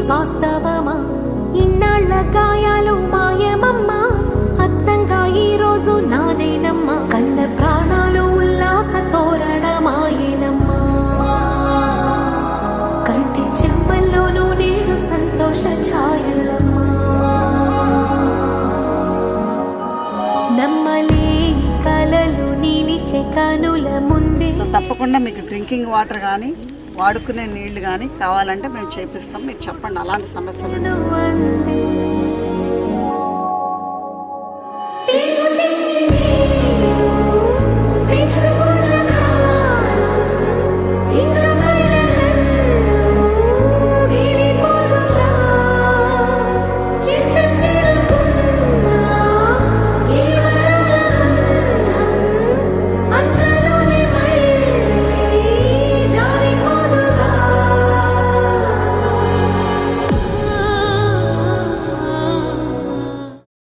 వాస్తవమా? ఇన్నాళ్ళ గాయాలు మాయమమ్మా, అచ్చంగా ఈ రోజు నాదేనమ్మా. కన్న ప్రాణాలు ఉల్లాస తోరణమాయేనమ్మా. కంటి చెంపల్లోనూ నేను సంతోష ఛాయలమ్మా. నమ్మలేని కలలు నిలిచే కనుల ముందే. సో తప్పకుండా మీకు డ్రింకింగ్ వాటర్ కానీ వాడుకునే నీళ్లు కానీ కావాలంటే మేము చేపిస్తాం. మీరు చెప్పండి అలాంటి సమస్యలు.